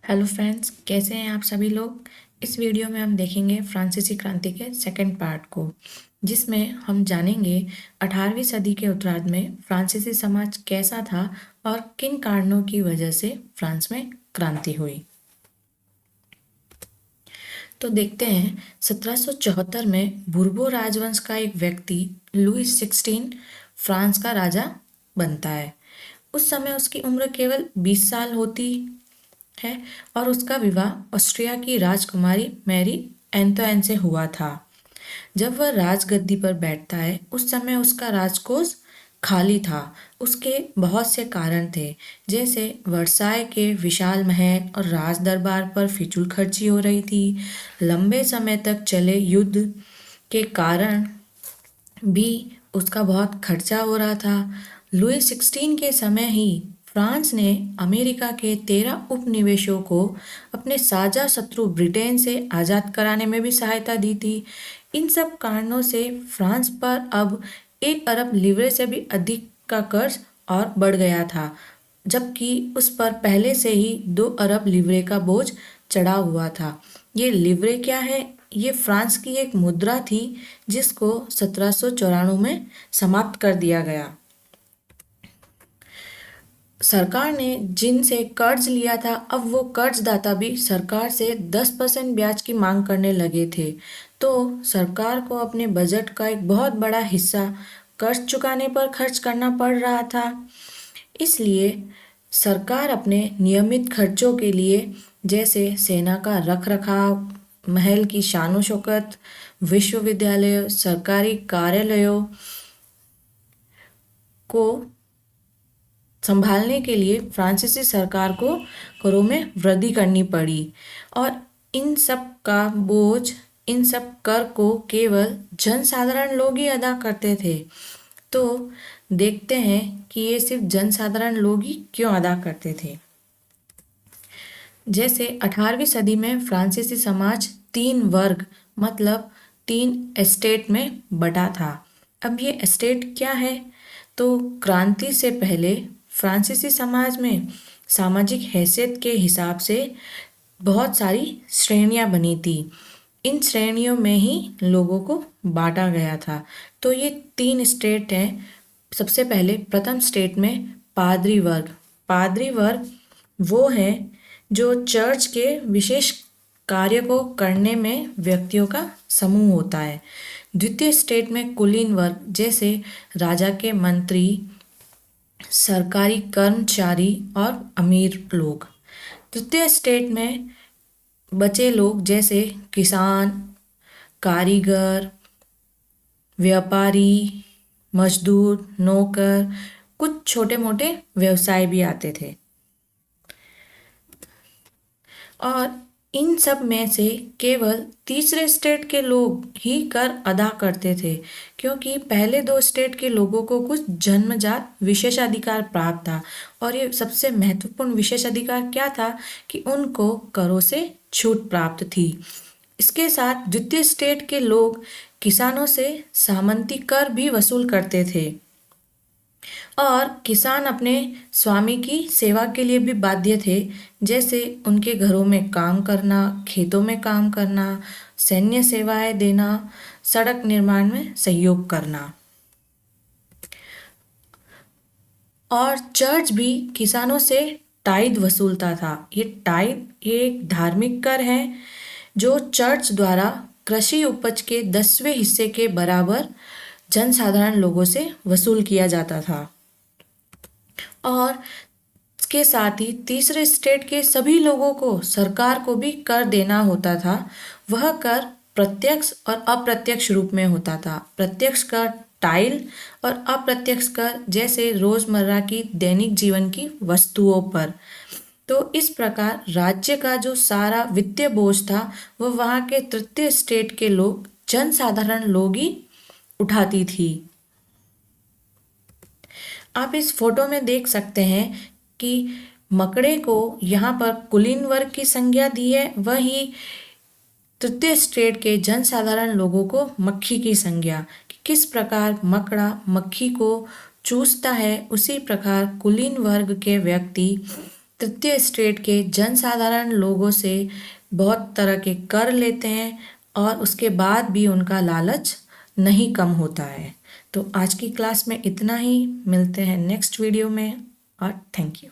Hello friends, कैसे हैं आप सभी लोग। इस वीडियो में हम देखेंगे फ्रांसीसी क्रांति के सेकंड पार्ट को, जिसमें हम जानेंगे 18वीं सदी के उत्तरार्ध में फ्रांसीसी समाज कैसा था और किन कारणों की वजह से फ्रांस में क्रांति हुई। तो देखते हैं, 1774 में बुर्बो राजवंश का एक व्यक्ति लुईस 16 फ्रांस का राजा बनता है। उस समय उसकी उम्र केवल 20 साल होती है और उसका विवाह ऑस्ट्रिया की राजकुमारी मैरी एंतोइन से हुआ था। जब वह राजगद्दी पर बैठता है उस समय उसका राजकोष खाली था। उसके बहुत से कारण थे, जैसे वर्साय के विशाल महल और राज दरबार पर फिजूल खर्ची हो रही थी। लंबे समय तक चले युद्ध के कारण भी उसका बहुत खर्चा हो रहा था। लुई 16 के समय ही फ्रांस ने अमेरिका के 13 उपनिवेशों को अपने साझा शत्रु ब्रिटेन से आज़ाद कराने में भी सहायता दी थी। इन सब कारणों से फ्रांस पर अब 1 अरब लिवरे से भी अधिक का कर्ज और बढ़ गया था, जबकि उस पर पहले से ही 2 अरब लिवरे का बोझ चढ़ा हुआ था। ये लिवरे क्या है? ये फ्रांस की एक मुद्रा थी जिसको 1794 में समाप्त कर दिया गया। सरकार ने जिनसे कर्ज लिया था, अब वो कर्जदाता भी सरकार से 10% ब्याज की मांग करने लगे थे। तो सरकार को अपने बजट का एक बहुत बड़ा हिस्सा कर्ज चुकाने पर खर्च करना पड़ रहा था। इसलिए सरकार अपने नियमित खर्चों के लिए, जैसे सेना का रखरखाव, महल की शानो शौकत, विश्वविद्यालयों, सरकारी कार्यालयों को संभालने के लिए फ्रांसीसी सरकार को करों में वृद्धि करनी पड़ी और इन सब का बोझ, इन सब कर को केवल जनसाधारण लोग ही अदा करते थे। तो देखते हैं कि ये सिर्फ जनसाधारण लोग ही क्यों अदा करते थे। जैसे 18वीं सदी में फ्रांसीसी समाज 3 वर्ग मतलब 3 एस्टेट में बटा था। अब ये एस्टेट क्या है? तो क्रांति से पहले फ्रांसीसी समाज में सामाजिक हैसियत के हिसाब से बहुत सारी श्रेणियां बनी थी। इन श्रेणियों में ही लोगों को बांटा गया था। तो ये 3 स्टेट हैं। सबसे पहले प्रथम स्टेट में पादरी वर्ग। पादरी वर्ग वो हैं जो चर्च के विशेष कार्य को करने में व्यक्तियों का समूह होता है। द्वितीय स्टेट में कुलीन वर्ग, जैसे राजा के मंत्री, सरकारी कर्मचारी और अमीर लोग। तृतीय स्टेट में बचे लोग, जैसे किसान, कारीगर, व्यापारी, मजदूर, नौकर, कुछ छोटे मोटे व्यवसाय भी आते थे। और इन सब में से केवल तीसरे स्टेट के लोग ही कर अदा करते थे, क्योंकि पहले 2 स्टेट के लोगों को कुछ जन्मजात विशेषाधिकार प्राप्त था। और ये सबसे महत्वपूर्ण विशेषाधिकार क्या था कि उनको करों से छूट प्राप्त थी। इसके साथ द्वितीय स्टेट के लोग किसानों से सामंती कर भी वसूल करते थे और किसान अपने स्वामी की सेवा के लिए भी बाध्य थे, जैसे उनके घरों में काम करना, खेतों में काम करना, सैन्य सेवाएं देना, सड़क निर्माण में सहयोग करना। और चर्च भी किसानों से टाइद वसूलता था। ये एक धार्मिक कर है जो चर्च द्वारा कृषि उपज के 10वें हिस्से के बराबर जनसाधारण लोगों से वसूल किया जाता था। और इसके साथ ही तीसरे स्टेट के सभी लोगों को सरकार को भी कर देना होता था। वह कर प्रत्यक्ष और अप्रत्यक्ष रूप में होता था। प्रत्यक्ष कर टाइल और अप्रत्यक्ष कर जैसे रोजमर्रा की दैनिक जीवन की वस्तुओं पर। तो इस प्रकार राज्य का जो सारा वित्तीय बोझ था वह वहाँ के तृतीय स्टेट के लोग, जनसाधारण लोग ही उठाती थी। आप इस फोटो में देख सकते हैं कि मकड़े को यहाँ पर कुलीन वर्ग की संज्ञा दी है, वही तृतीय स्टेट के जनसाधारण लोगों को मक्खी की संज्ञा। कि किस प्रकार मकड़ा मक्खी को चूसता है, उसी प्रकार कुलीन वर्ग के व्यक्ति तृतीय स्टेट के जनसाधारण लोगों से बहुत तरह के कर लेते हैं और उसके बाद भी उनका लालच नहीं कम होता है। तो आज की क्लास में इतना ही, मिलते हैं नेक्स्ट वीडियो में और थैंक यू।